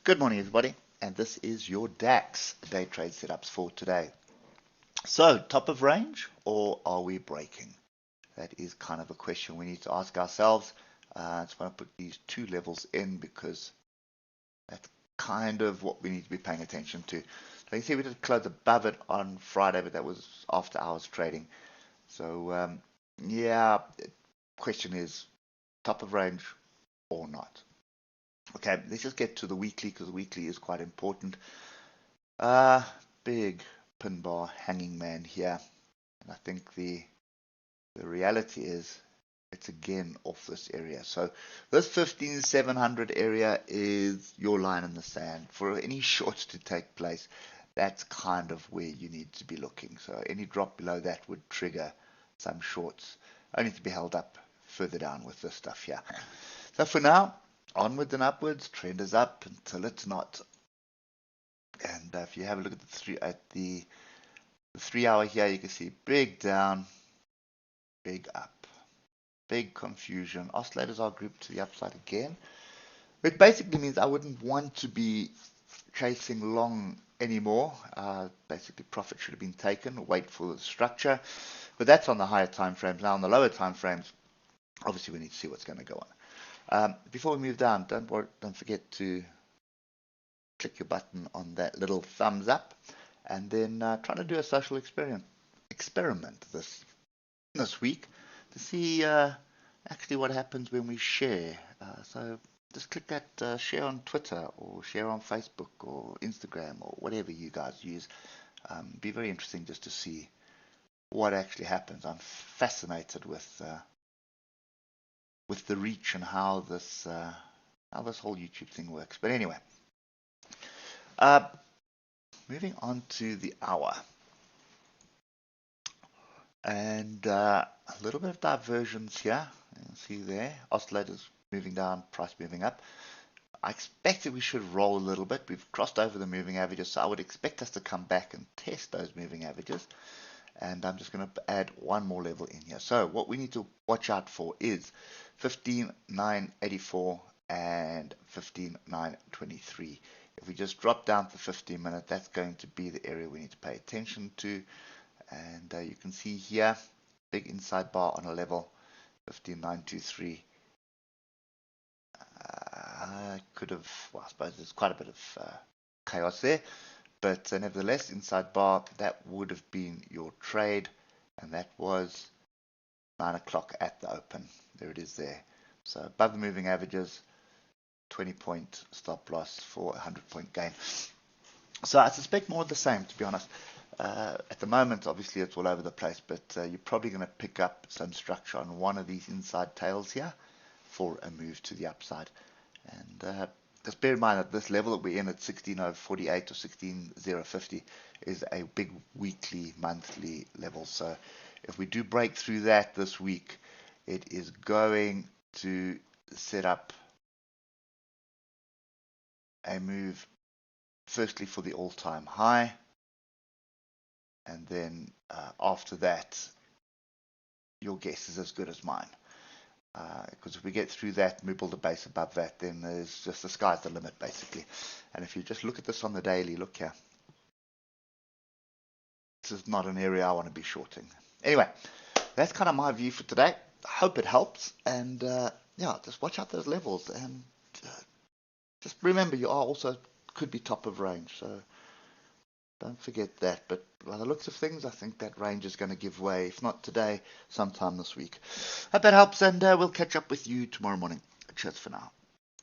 Good morning, everybody, and this is your DAX day trade setups for today. So, top of range, or are we breaking? That is kind of a question we need to ask ourselves. I just want to put these two levels in because that's kind of what we need to be paying attention to. So you see we did close above it on Friday, but that was after hours trading. So, yeah, question is top of range or not. Okay, let's just get to the weekly because the weekly is quite important. Big pin bar hanging man here, and I think the reality is it's again off this area. So this 15,700 area is your line in the sand for any shorts to take place. That's kind of where you need to be looking. So any drop below that would trigger some shorts, only to be held up further down with this stuff here. So for now, onwards and upwards, trend is up until it's not. And if you have a look at the 3 hour here, you can see big down, big up, big confusion. Oscillators are grouped to the upside again, which basically means I wouldn't want to be chasing long anymore. Basically, profit should have been taken. Wait for the structure, but that's on the higher time frames. Now on the lower time frames, obviously we need to see what's going to go on. Before we move down, don't forget to click your button on that little thumbs up, and then try to do a social experiment this week to see actually what happens when we share. So just click that share on Twitter or share on Facebook or Instagram or whatever you guys use. Be very interesting just to see what actually happens. I'm fascinated with the reach and how this whole YouTube thing works. But anyway, moving on to the hour, and a little bit of divergence here. You see there, oscillators moving down, price moving up. I expected we should roll a little bit. We've crossed over the moving averages, so I would expect us to come back and test those moving averages. And I'm just going to add one more level in here. So what we need to watch out for is 15,984 and 15,923. If we just drop down to 15 minute, that's going to be the area we need to pay attention to. And you can see here, big inside bar on a level, 15,923. I suppose there's quite a bit of chaos there. But nevertheless, inside bar, that would have been your trade, and that was 9 o'clock at the open. There it is there. So above the moving averages, 20-point stop loss for a 100-point gain. So I suspect more of the same, to be honest. At the moment, obviously, it's all over the place, but you're probably going to pick up some structure on one of these inside tails here for a move to the upside. And just bear in mind that this level that we're in at 16,048 or 16,050 is a big weekly, monthly level. So if we do break through that this week, it is going to set up a move, firstly for the all-time high, and then after that, your guess is as good as mine. Because if we get through that and we build a base above that, then there's just the sky's the limit, basically. And if you just look at this on the daily, look here. This is not an area I want to be shorting. Anyway, that's kind of my view for today. I hope it helps. And yeah, just watch out those levels. And just remember, you are also could be top of range. So don't forget that. But by the looks of things, I think that range is going to give way. If not today, sometime this week. Hope that helps, and we'll catch up with you tomorrow morning. Cheers for now.